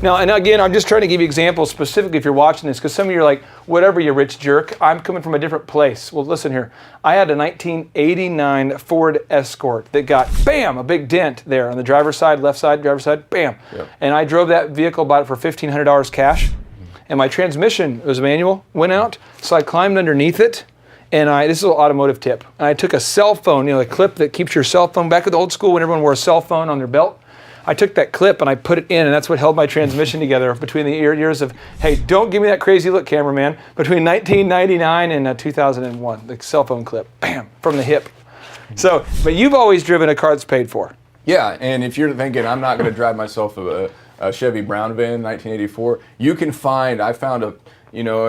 Now, and again, I'm just trying to give you examples specifically if you're watching this, because some of you are like, whatever, you rich jerk. I'm coming from a different place. Well, listen here. I had a 1989 Ford Escort that got, bam, a big dent there on the driver's side, left side, driver's side, bam. Yep. And I drove that vehicle, bought it for $1,500 cash. And my transmission, it was manual, went out. So I climbed underneath it. And this is an automotive tip. And I took a cell phone, a clip that keeps your cell phone, back with the old school when everyone wore a cell phone on their belt. I took that clip and I put it in, and that's what held my transmission together between the years of, hey, don't give me that crazy look, cameraman, between 1999 and 2001, the cell phone clip, bam, from the hip. So, but you've always driven a car that's paid for. Yeah, and if you're thinking, I'm not going to drive myself a Chevy Brown van, 1984, you can find, I found a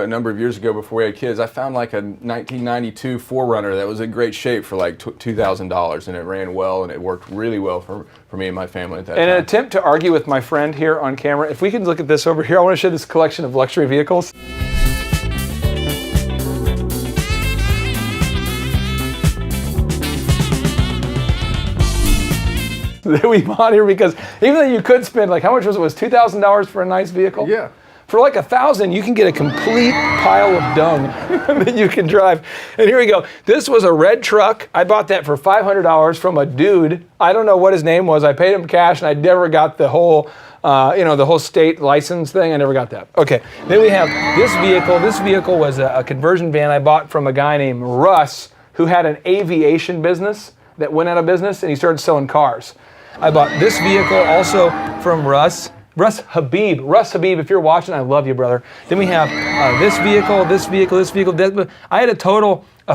number of years ago before we had kids, I found like a 1992 4Runner that was in great shape for like $2,000, and it ran well, and it worked really well for me and my family at that time. In an attempt to argue with my friend here on camera, if we can look at this over here, I want to show this collection of luxury vehicles. That we bought here, because even though you could spend, like, how much was it? Was $2,000 for a nice vehicle? Yeah. For like $1,000, you can get a complete pile of dung that you can drive. And here we go. This was a red truck. I bought that for $500 from a dude. I don't know what his name was. I paid him cash, and I never got the whole, the whole state license thing. I never got that. Okay. Then we have this vehicle. This vehicle was a conversion van I bought from a guy named Russ, who had an aviation business that went out of business, and he started selling cars. I bought this vehicle also from Russ Habib, if you're watching, I love you, brother. Then we have this vehicle. I had a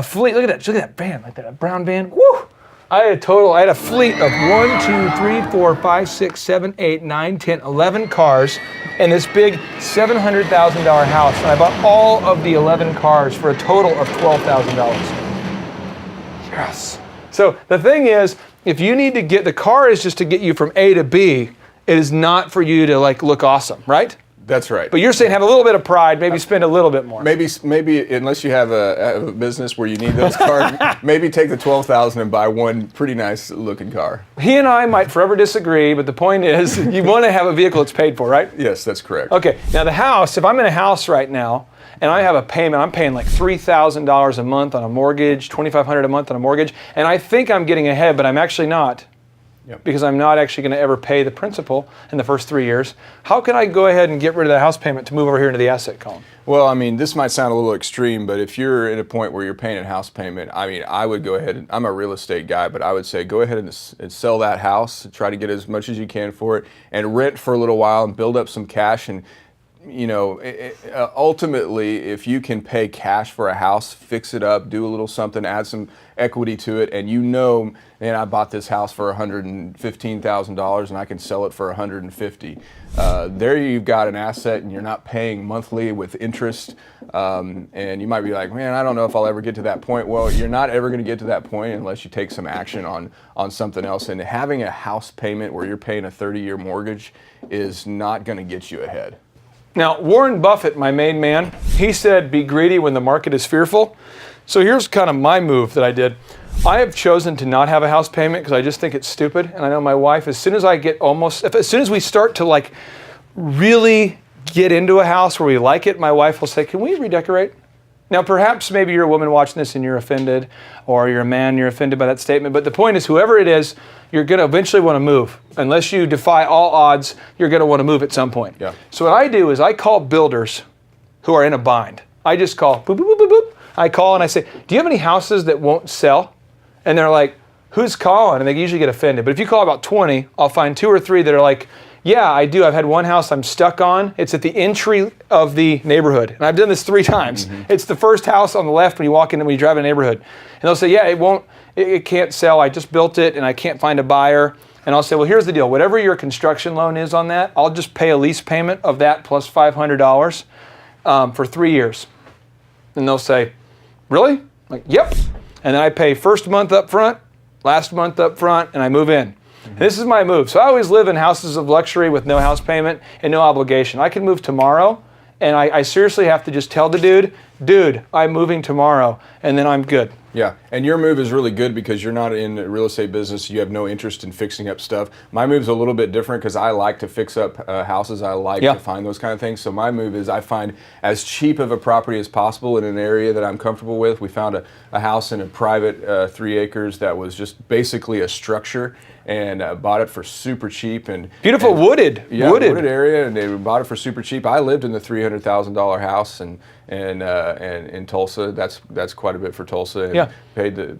fleet, look at that van, like that, a brown van, woo! I had a fleet of 1, 2, 3, 4, 5, 6, 7, 8, 9, 10, 11 cars, and this big $700,000 house. And I bought all of the 11 cars for a total of $12,000. Yes. So the thing is, if you need to the car is just to get you from A to B. It is not for you to like look awesome, right? That's right. But you're saying have a little bit of pride, maybe spend a little bit more. Maybe unless you have a business where you need those cars, maybe take the $12,000 and buy one pretty nice looking car. He and I might forever disagree, but the point is you want to have a vehicle that's paid for, right? Yes, that's correct. Okay, now the house, if I'm in a house right now and I have a payment, I'm paying like $3,000 a month on a mortgage, $2,500 a month on a mortgage, and I think I'm getting ahead, but I'm actually not. Yep. Because I'm not actually going to ever pay the principal in the first 3 years. How can I go ahead and get rid of that house payment to move over here into the asset column? Well, I mean, this might sound a little extreme, but if you're at a point where you're paying a house payment, I mean, I would go ahead, I'm a real estate guy, but I would say go ahead and sell that house, try to get as much as you can for it, and rent for a little while and build up some cash. And ultimately, if you can pay cash for a house, fix it up, do a little something, add some equity to it, and man, I bought this house for $115,000 and I can sell it for $150,000. There you've got an asset, and you're not paying monthly with interest. And you might be like, man, I don't know if I'll ever get to that point. Well, you're not ever going to get to that point unless you take some action on something else. And having a house payment where you're paying a 30-year mortgage is not going to get you ahead. Now, Warren Buffett, my main man, he said, be greedy when the market is fearful. So here's kind of my move that I did. I have chosen to not have a house payment because I just think it's stupid. And I know my wife, as soon as we start to like really get into a house where we like it, my wife will say, can we redecorate? Now, perhaps maybe you're a woman watching this and you're offended, or you're a man and you're offended by that statement. But the point is, whoever it is, you're going to eventually want to move. Unless you defy all odds, you're going to want to move at some point. Yeah. So what I do is I call builders who are in a bind. I just call, boop, boop, boop, boop, boop. I call and I say, do you have any houses that won't sell? And they're like, who's calling? And they usually get offended. But if you call about 20, I'll find 2 or 3 that are like, yeah, I do. I've had one house I'm stuck on. It's at the entry of the neighborhood. And I've done this 3 times. Mm-hmm. It's the first house on the left when you walk in, when you drive in a neighborhood. And they'll say, yeah, it can't sell. I just built it and I can't find a buyer. And I'll say, well, here's the deal. Whatever your construction loan is on that, I'll just pay a lease payment of that plus $500 for 3 years. And they'll say, really? I'm like, yep. And then I pay first month up front, last month up front, and I move in. Mm-hmm. This is my move. So I always live in houses of luxury with no house payment and no obligation. I can move tomorrow, and I seriously have to just tell the dude, I'm moving tomorrow, and then I'm good. Yeah, And your move is really good because you're not in the real estate business. You have no interest in fixing up stuff. My move's a little bit different because I like to fix up houses. I like to find those kind of things. So my move is I find as cheap of a property as possible in an area that I'm comfortable with. We found a house in a private 3 acres that was just basically a structure, and bought it for super cheap. And beautiful wooded area, and they bought it for super cheap. I lived in the $300,000 house, and in Tulsa. That's quite a bit for Tulsa. And paid the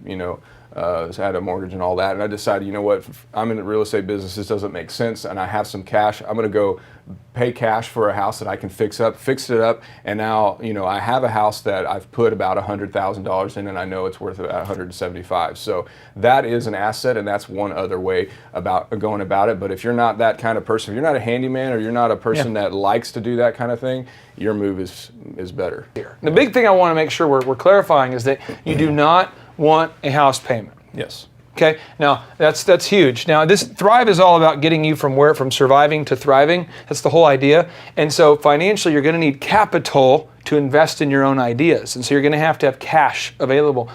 had a mortgage and all that. And I decided, you know what, I'm in the real estate business. This doesn't make sense, and I have some cash. I'm going to go pay cash for a house that I can fix it up, and now I have a house that I've put about $100,000 in, and I know it's worth about $175,000. So that is an asset, and that's one other way about going about it. But if you're not that kind of person, if you're not a handyman, or you're not a person that likes to do that kind of thing, your move is better. The big thing I want to make sure we're clarifying is that you do not want a house payment. Yes. Okay, now that's huge. Now this Thrive is all about getting you from surviving to thriving. That's the whole idea. And so financially, you're going to need capital to invest in your own ideas. And so you're going to have cash available.